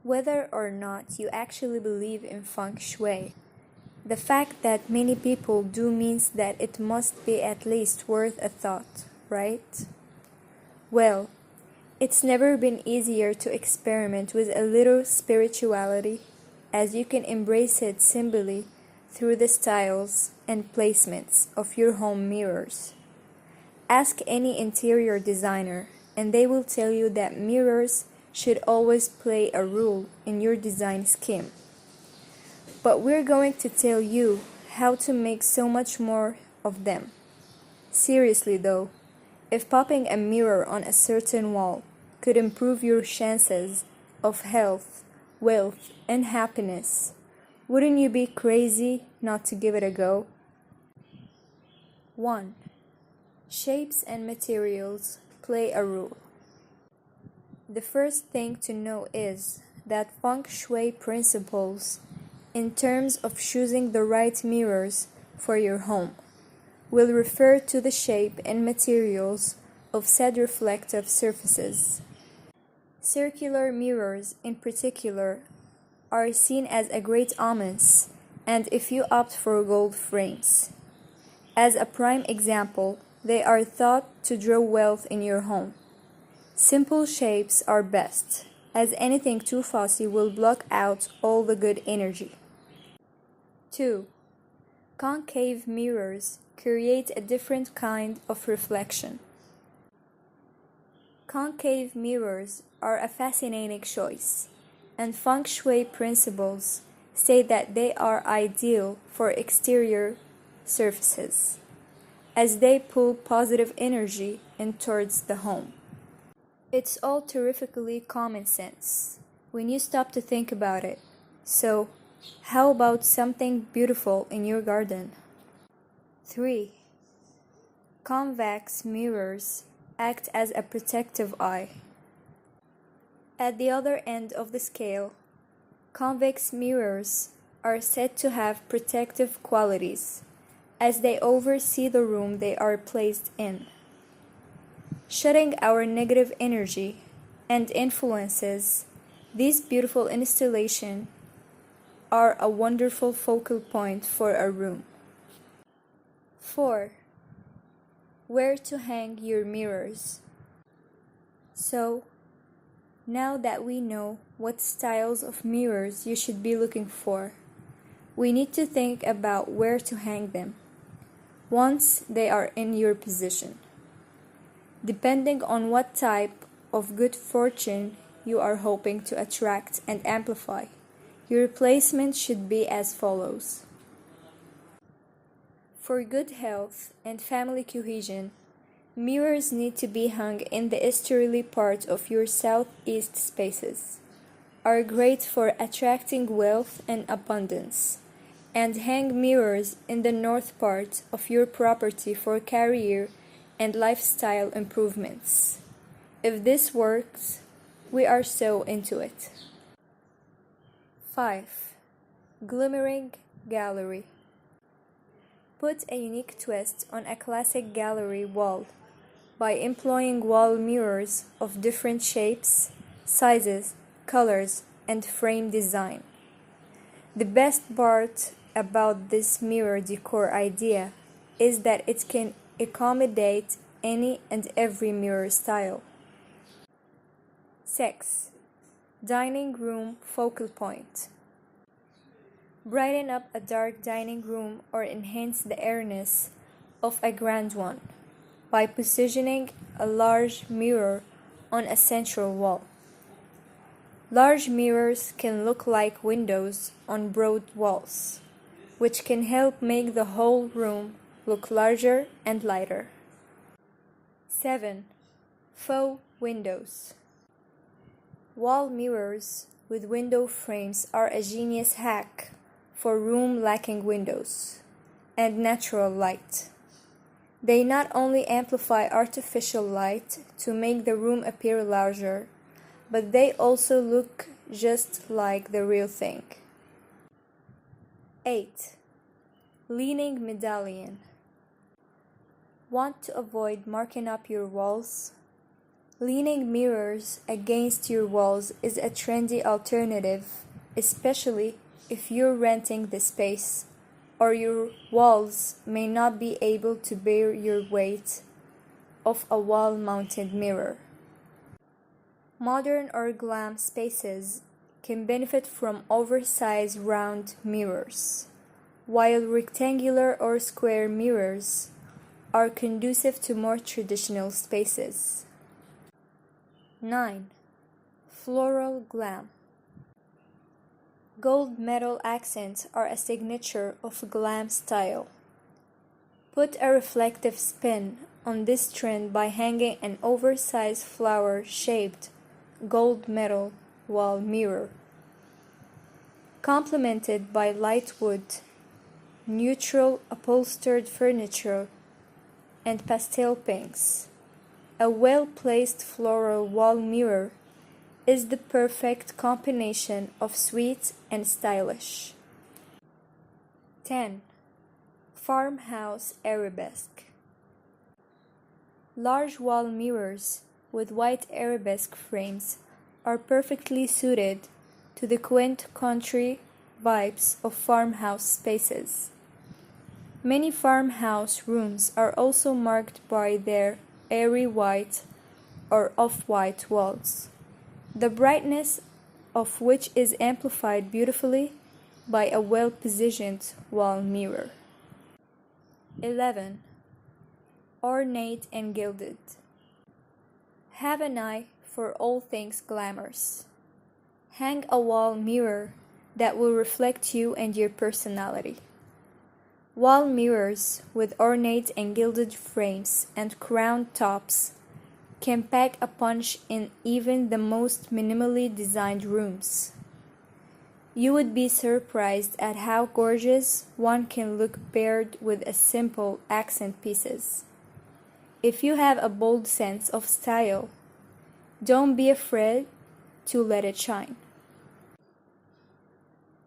Whether or not you actually believe in feng shui, the fact that many people do means that it must be at least worth a thought, right? Well, it's never been easier to experiment with a little spirituality, as you can embrace it simply through the styles and placements of your home mirrors. Ask any interior designer, and they will tell you that mirrors should always play a role in your design scheme. But we're going to tell you how to make so much more of them. Seriously though, if popping a mirror on a certain wall could improve your chances of health, wealth, and happiness, wouldn't you be crazy not to give it a go? 1. Shapes and materials play a role. The first thing to know is that feng shui principles, in terms of choosing the right mirrors for your home, will refer to the shape and materials of said reflective surfaces. Circular mirrors, in particular, are seen as a great omens, and if you opt for gold frames. As a prime example, they are thought to draw wealth in your home. Simple shapes are best, as anything too fussy will block out all the good energy. 2. Concave mirrors create a different kind of reflection. Concave mirrors are a fascinating choice, and feng shui principles say that they are ideal for exterior surfaces, as they pull positive energy in towards the home. It's all terrifically common sense when you stop to think about it. So, how about something beautiful in your garden? 3. Convex mirrors act as a protective eye. At the other end of the scale, convex mirrors are said to have protective qualities, as they oversee the room they are placed in, shutting our negative energy and influences. These beautiful installations are a wonderful focal point for a room. 4. Where to hang your mirrors. So, now that we know what styles of mirrors you should be looking for, we need to think about where to hang them once they are in your position. Depending on what type of good fortune you are hoping to attract and amplify, your placement should be as follows. For good health and family cohesion, mirrors need to be hung in the easterly part of your southeast spaces, are great for attracting wealth and abundance, and hang mirrors in the north part of your property for career and lifestyle improvements. If this works, we are so into it. 5. Glimmering gallery. Put a unique twist on a classic gallery wall by employing wall mirrors of different shapes, sizes, colors, and frame design. The best part about this mirror decor idea is that it can accommodate any and every mirror style. 6. Dining room focal point. Brighten up a dark dining room or enhance the airiness of a grand one by positioning a large mirror on a central wall. Large mirrors can look like windows on broad walls, which can help make the whole room look larger and lighter. 7. Faux windows. Wall mirrors with window frames are a genius hack for room lacking windows and natural light. They not only amplify artificial light to make the room appear larger, but they also look just like the real thing. 8. Leaning medallion. Want to avoid marking up your walls? Leaning mirrors against your walls is a trendy alternative, especially if you're renting the space or your walls may not be able to bear your weight of a wall-mounted mirror. Modern or glam spaces can benefit from oversized round mirrors, while rectangular or square mirrors are conducive to more traditional spaces. 9. Floral glam. Gold metal accents are a signature of glam style. Put a reflective spin on this trend by hanging an oversized flower-shaped gold metal wall mirror, complemented by light wood, neutral upholstered furniture, and pastel pinks. A well-placed floral wall mirror is the perfect combination of sweet and stylish. 10. Farmhouse arabesque. Large wall mirrors with white arabesque frames are perfectly suited to the quaint country vibes of farmhouse spaces. Many farmhouse rooms are also marked by their airy white or off-white walls, the brightness of which is amplified beautifully by a well-positioned wall mirror. 11. Ornate and gilded. Have an eye for all things glamorous. Hang a wall mirror that will reflect you and your personality. Wall mirrors with ornate and gilded frames and crowned tops can pack a punch in even the most minimally designed rooms. You would be surprised at how gorgeous one can look paired with a simple accent pieces. If you have a bold sense of style, don't be afraid to let it shine.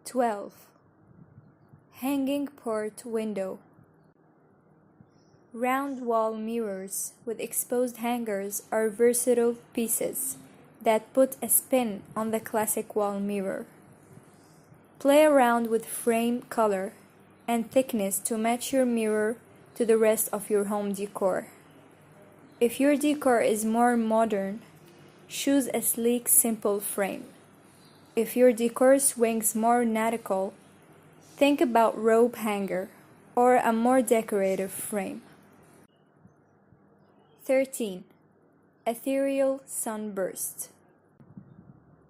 12. Hanging port window. Round wall mirrors with exposed hangers are versatile pieces that put a spin on the classic wall mirror. Play around with frame color and thickness to match your mirror to the rest of your home decor. If your decor is more modern, choose a sleek, simple frame. If your decor swings more nautical, think about rope hanger or a more decorative frame. 13. Ethereal sunburst.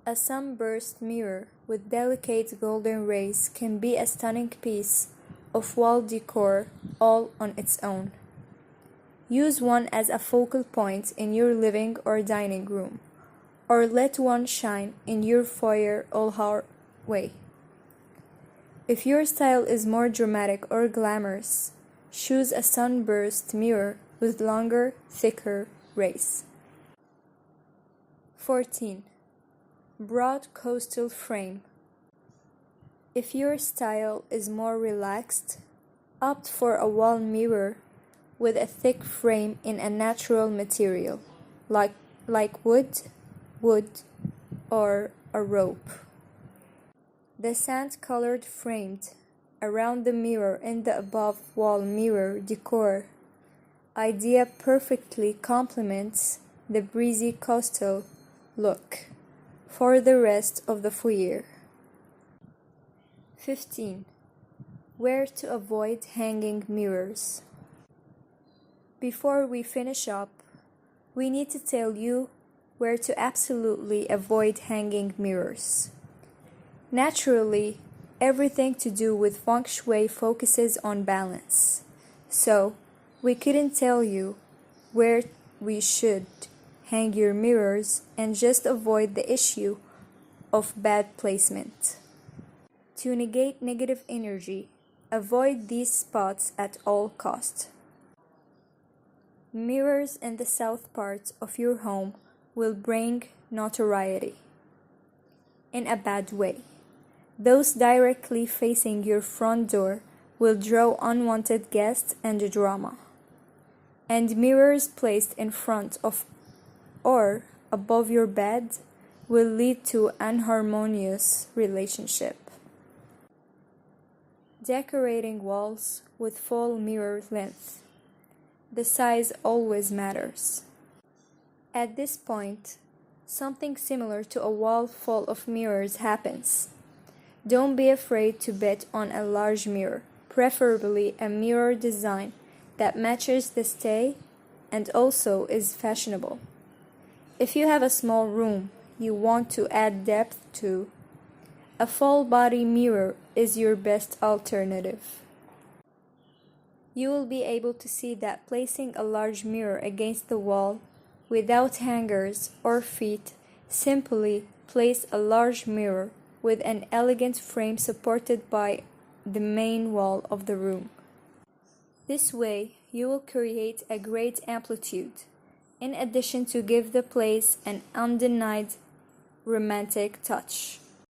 A sunburst mirror with delicate golden rays can be a stunning piece of wall decor all on its own. Use one as a focal point in your living or dining room, or let one shine in your foyer all hallway. If your style is more dramatic or glamorous, choose a sunburst mirror with longer, thicker rays. 14. Broad coastal frame. If your style is more relaxed, opt for a wall mirror with a thick frame in a natural material, like wood, or a rope. The sand-colored framed around the mirror and the above wall mirror decor idea perfectly complements the breezy coastal look for the rest of the foyer. 15. Where to avoid hanging mirrors. Before we finish up, we need to tell you where to absolutely avoid hanging mirrors. Naturally, everything to do with feng shui focuses on balance, so we couldn't tell you where we should hang your mirrors and just avoid the issue of bad placement. To negate negative energy, avoid these spots at all costs. Mirrors in the south part of your home will bring notoriety in a bad way. Those directly facing your front door will draw unwanted guests and drama. And mirrors placed in front of or above your bed will lead to an unharmonious relationship. Decorating walls with full mirror length. The size always matters. At this point, something similar to a wall full of mirrors happens. Don't be afraid to bet on a large mirror, preferably a mirror design that matches the stay and also is fashionable. If you have a small room you want to add depth to, a full body mirror is your best alternative. You will be able to see that placing a large mirror against the wall without hangers or feet, simply place a large mirror with an elegant frame supported by the main wall of the room. This way, you will create a great amplitude, in addition to give the place an undenied romantic touch.